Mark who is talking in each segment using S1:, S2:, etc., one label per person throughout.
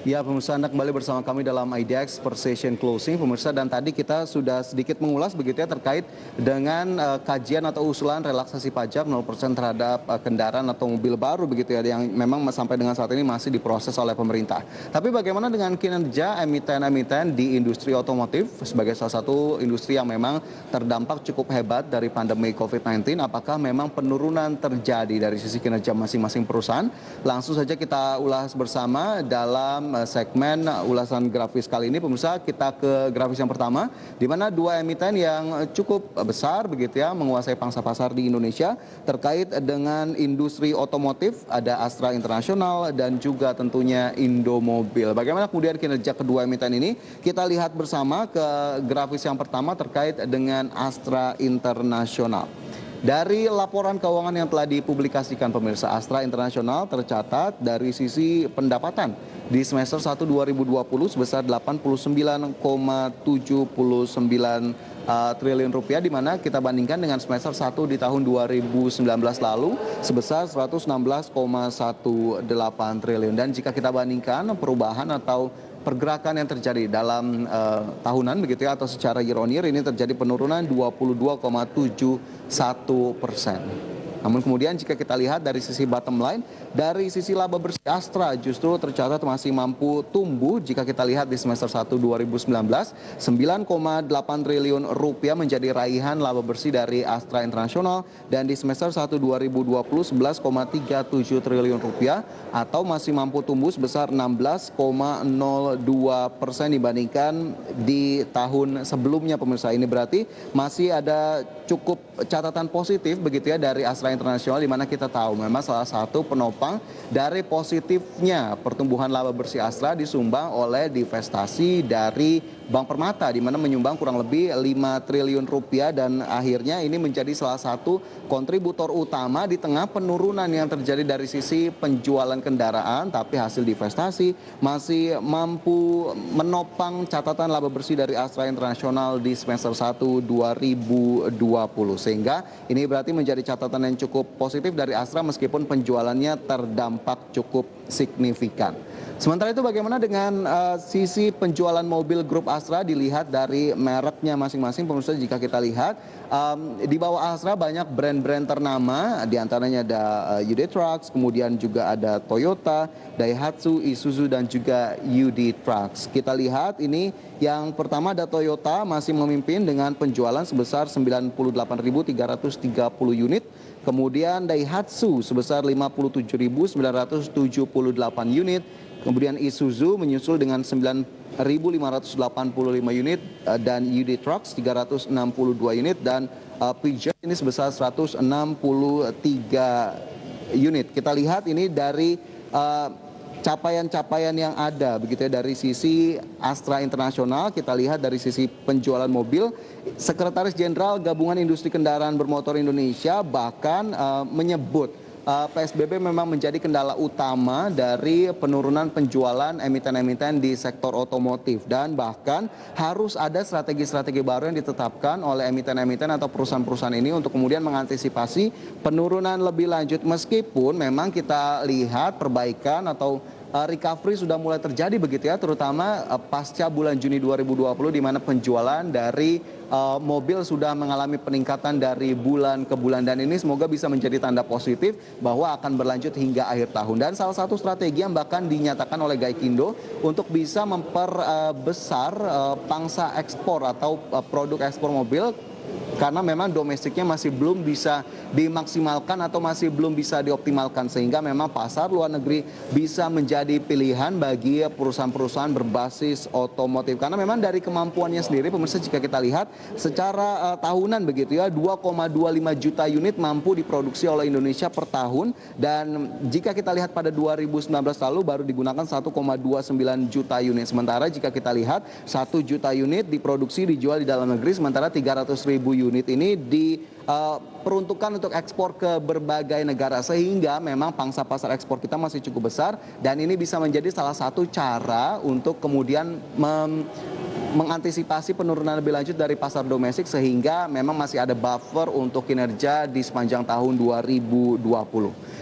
S1: Ya, pemirsa, Anda kembali bersama kami dalam IDX per session closing, pemirsa. Dan tadi kita sudah sedikit mengulas begitu ya terkait dengan kajian atau usulan relaksasi pajak 0% terhadap kendaraan atau mobil baru begitu ya, yang memang sampai dengan saat ini masih diproses oleh pemerintah. Tapi bagaimana dengan kinerja emiten-emiten di industri otomotif sebagai salah satu industri yang memang terdampak cukup hebat dari pandemi COVID-19? Apakah memang penurunan terjadi dari sisi kinerja masing-masing perusahaan? Langsung saja kita ulas bersama dalam segmen ulasan grafis kali ini, pemirsa. Kita ke grafis yang pertama, di mana dua emiten yang cukup besar begitu ya menguasai pangsa pasar di Indonesia terkait dengan industri otomotif, ada Astra International dan juga tentunya Indomobil. Bagaimana kemudian kinerja kedua emiten ini? Kita lihat bersama ke grafis yang pertama terkait dengan Astra International. Dari laporan keuangan yang telah dipublikasikan pemirsa, Astra International tercatat dari sisi pendapatan di semester 1 2020 sebesar 89,79 triliun rupiah, di mana kita bandingkan dengan semester 1 di tahun 2019 lalu sebesar 116,18 triliun. Dan jika kita bandingkan perubahan atau pergerakan yang terjadi dalam tahunan begitu ya, atau secara year on year, ini terjadi penurunan 22,71%. Namun kemudian jika kita lihat dari sisi bottom line, dari sisi laba bersih Astra justru tercatat masih mampu tumbuh. Jika kita lihat di semester 1 2019, 9,8 triliun rupiah menjadi raihan laba bersih dari Astra International, dan di semester 1 2020 11,37 triliun rupiah atau masih mampu tumbuh sebesar 16,02% dibandingkan di tahun sebelumnya, pemirsa. Ini berarti masih ada cukup catatan positif begitu ya dari Astra International, di mana kita tahu memang salah satu penopang dari positifnya pertumbuhan laba bersih Astra disumbang oleh divestasi dari Bank Permata, di mana menyumbang kurang lebih 5 triliun rupiah, dan akhirnya ini menjadi salah satu kontributor utama di tengah penurunan yang terjadi dari sisi penjualan kendaraan, tapi hasil divestasi masih mampu menopang catatan laba bersih dari Astra International di semester 1 2020, sehingga ini berarti menjadi catatan yang cukup positif dari Astra meskipun penjualannya terdampak cukup signifikan. Sementara itu bagaimana dengan sisi penjualan mobil grup Astra dilihat dari mereknya masing-masing, pemirsa. Jika kita lihat di bawah Astra banyak brand-brand ternama, diantaranya ada UD Trucks, kemudian juga ada Toyota, Daihatsu, Isuzu, dan juga UD Trucks. Kita lihat ini yang pertama ada Toyota masih memimpin dengan penjualan sebesar 98.330 unit. Kemudian Daihatsu sebesar 57.978 unit. Kemudian Isuzu menyusul dengan 9.585 unit, dan UD Trucks 362 unit, dan Peugeot ini sebesar 163 unit. Kita lihat ini dari capaian-capaian yang ada begitu ya dari sisi Astra International. Kita lihat dari sisi penjualan mobil, Sekretaris Jenderal Gabungan Industri Kendaraan Bermotor Indonesia bahkan menyebut PSBB memang menjadi kendala utama dari penurunan penjualan emiten-emiten di sektor otomotif, dan bahkan harus ada strategi-strategi baru yang ditetapkan oleh emiten-emiten atau perusahaan-perusahaan ini untuk kemudian mengantisipasi penurunan lebih lanjut, meskipun memang kita lihat perbaikan atau recovery sudah mulai terjadi begitu ya, terutama pasca bulan Juni 2020, di mana penjualan dari mobil sudah mengalami peningkatan dari bulan ke bulan, dan ini semoga bisa menjadi tanda positif bahwa akan berlanjut hingga akhir tahun. Dan salah satu strategi yang bahkan dinyatakan oleh Gaikindo untuk bisa memperbesar pangsa ekspor atau produk ekspor mobil, karena memang domestiknya masih belum bisa dimaksimalkan atau masih belum bisa dioptimalkan, sehingga memang pasar luar negeri bisa menjadi pilihan bagi perusahaan-perusahaan berbasis otomotif. Karena memang dari kemampuannya sendiri, pemirsa, jika kita lihat secara tahunan begitu ya, 2,25 juta unit mampu diproduksi oleh Indonesia per tahun, dan jika kita lihat pada 2019 lalu baru digunakan 1,29 juta unit. Sementara jika kita lihat 1 juta unit diproduksi dijual di dalam negeri, sementara 300.000 unit ini diperuntukkan untuk ekspor ke berbagai negara, sehingga memang pangsa pasar ekspor kita masih cukup besar, dan ini bisa menjadi salah satu cara untuk kemudian mengantisipasi penurunan lebih lanjut dari pasar domestik sehingga memang masih ada buffer untuk kinerja di sepanjang tahun 2020.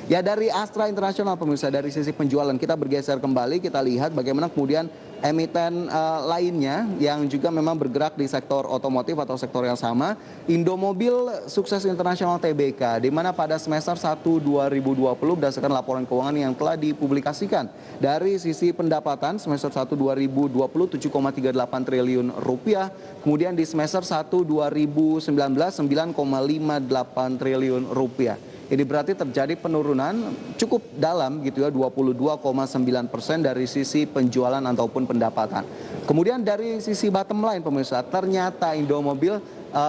S1: Ya, dari Astra International pemirsa, dari sisi penjualan kita bergeser kembali, kita lihat bagaimana kemudian emiten lainnya yang juga memang bergerak di sektor otomotif atau sektor yang sama. Indomobil Sukses International Tbk, di mana pada semester 1 2020 berdasarkan laporan keuangan yang telah dipublikasikan, dari sisi pendapatan semester 1 2020 7,38 triliun rupiah, kemudian di semester 1 2019 9,58 triliun rupiah. Ini berarti terjadi penurunan cukup dalam gitu ya, 22,9% dari sisi penjualan ataupun pendapatan. Kemudian dari sisi bottom line pemirsa, ternyata Indomobil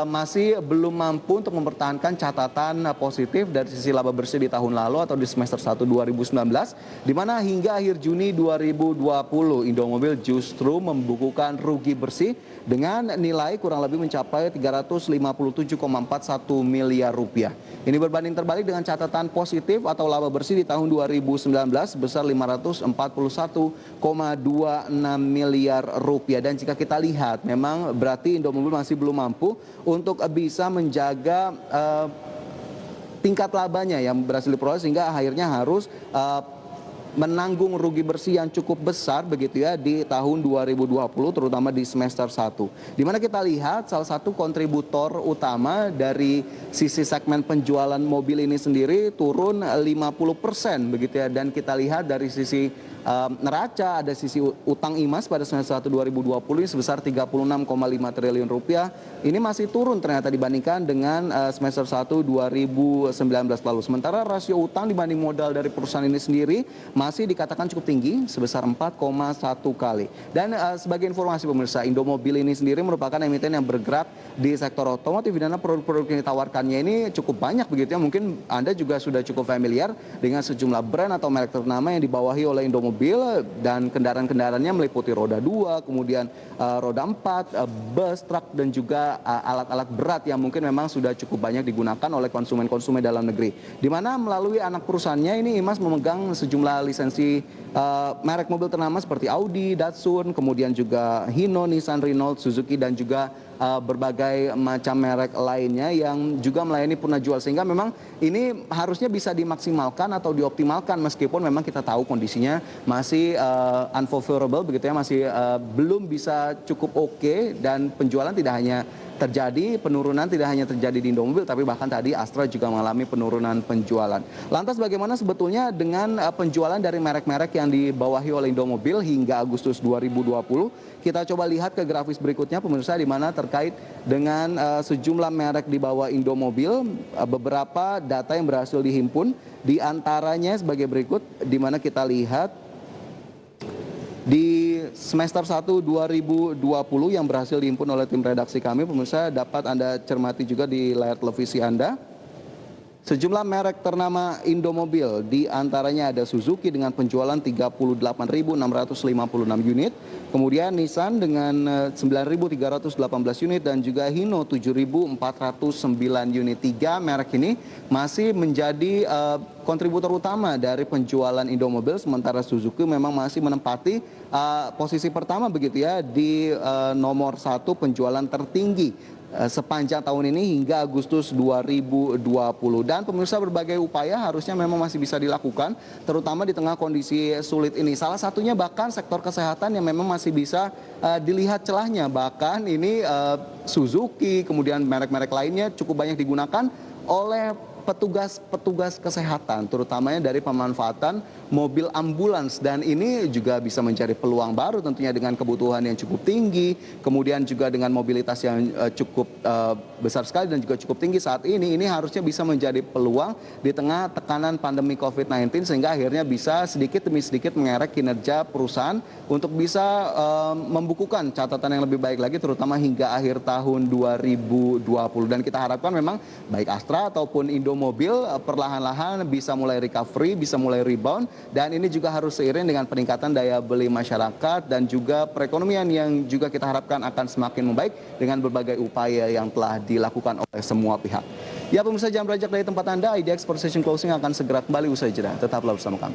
S1: masih belum mampu untuk mempertahankan catatan positif dari sisi laba bersih di tahun lalu atau di semester 1 2019, di mana hingga akhir Juni 2020 Indomobil justru membukukan rugi bersih dengan nilai kurang lebih mencapai 357,41 miliar rupiah. Ini berbanding terbalik dengan catatan positif atau laba bersih di tahun 2019 sebesar 541,26 miliar rupiah. Dan jika kita lihat, memang berarti Indomobil masih belum mampu untuk bisa menjaga tingkat labanya yang berhasil diperoleh, sehingga akhirnya harus menanggung rugi bersih yang cukup besar begitu ya di tahun 2020, terutama di semester 1. Di mana kita lihat salah satu kontributor utama dari sisi segmen penjualan mobil ini sendiri turun 50% begitu ya, dan kita lihat dari sisi neraca, ada sisi utang IMAS pada semester 1 2020 ini sebesar 36,5 triliun rupiah. Ini masih turun ternyata dibandingkan dengan semester 1 2019 lalu. Sementara rasio utang dibanding modal dari perusahaan ini sendiri masih dikatakan cukup tinggi sebesar 4,1 kali. Dan sebagai informasi pemirsa, Indomobil ini sendiri merupakan emiten yang bergerak di sektor otomotif, di mana produk-produk yang ditawarkannya ini cukup banyak begitu ya. Mungkin Anda juga sudah cukup familiar dengan sejumlah brand atau merek ternama yang dibawahi oleh Indomobil, dan kendaraan-kendaraannya meliputi roda 2, kemudian roda 4, bus, truk, dan juga alat-alat berat yang mungkin memang sudah cukup banyak digunakan oleh konsumen-konsumen dalam negeri. Di mana melalui anak perusahaannya ini IMAS memegang sejumlah lisensi merek mobil ternama seperti Audi, Datsun, kemudian juga Hino, Nissan, Renault, Suzuki, dan juga berbagai macam merek lainnya yang juga melayani purna jual, sehingga memang ini harusnya bisa dimaksimalkan atau dioptimalkan meskipun memang kita tahu kondisinya masih unfavorable begitu ya, masih belum bisa cukup oke, dan penjualan tidak hanya terjadi, penurunan tidak hanya terjadi di Indomobil, tapi bahkan tadi Astra juga mengalami penurunan penjualan. Lantas bagaimana sebetulnya dengan penjualan dari merek-merek yang dibawahi oleh Indomobil hingga Agustus 2020? Kita coba lihat ke grafis berikutnya pemirsa, di mana terkait dengan sejumlah merek di bawah Indomobil, beberapa data yang berhasil dihimpun, di antaranya sebagai berikut, di mana kita lihat di semester 1 2020 yang berhasil dihimpun oleh tim redaksi kami, pemirsa dapat Anda cermati juga di layar televisi Anda. Sejumlah merek ternama Indomobil, di antaranya ada Suzuki dengan penjualan 38.656 unit, kemudian Nissan dengan 9.318 unit, dan juga Hino 7.409 unit. Tiga merek ini masih menjadi kontributor utama dari penjualan Indomobil, sementara Suzuki memang masih menempati posisi pertama begitu ya di nomor 1 penjualan tertinggi sepanjang tahun ini hingga Agustus 2020. Dan pemirsa, berbagai upaya harusnya memang masih bisa dilakukan, terutama di tengah kondisi sulit ini. Salah satunya bahkan sektor kesehatan yang memang masih bisa dilihat celahnya. Bahkan ini Suzuki, kemudian merek-merek lainnya cukup banyak digunakan oleh petugas kesehatan, terutamanya dari pemanfaatan mobil ambulans, dan ini juga bisa menjadi peluang baru tentunya dengan kebutuhan yang cukup tinggi, kemudian juga dengan mobilitas yang cukup besar sekali dan juga cukup tinggi saat ini harusnya bisa menjadi peluang di tengah tekanan pandemi COVID-19, sehingga akhirnya bisa sedikit demi sedikit mengerek kinerja perusahaan untuk bisa membukukan catatan yang lebih baik lagi, terutama hingga akhir tahun 2020. Dan kita harapkan memang baik Astra ataupun Indomobil perlahan-lahan bisa mulai recovery, bisa mulai rebound, dan ini juga harus seiring dengan peningkatan daya beli masyarakat dan juga perekonomian yang juga kita harapkan akan semakin membaik dengan berbagai upaya yang telah dilakukan oleh semua pihak. Ya pemirsa, jam berajak dari tempat Anda, IDX Precision Closing akan segera kembali usai jeda. Tetaplah bersama kami.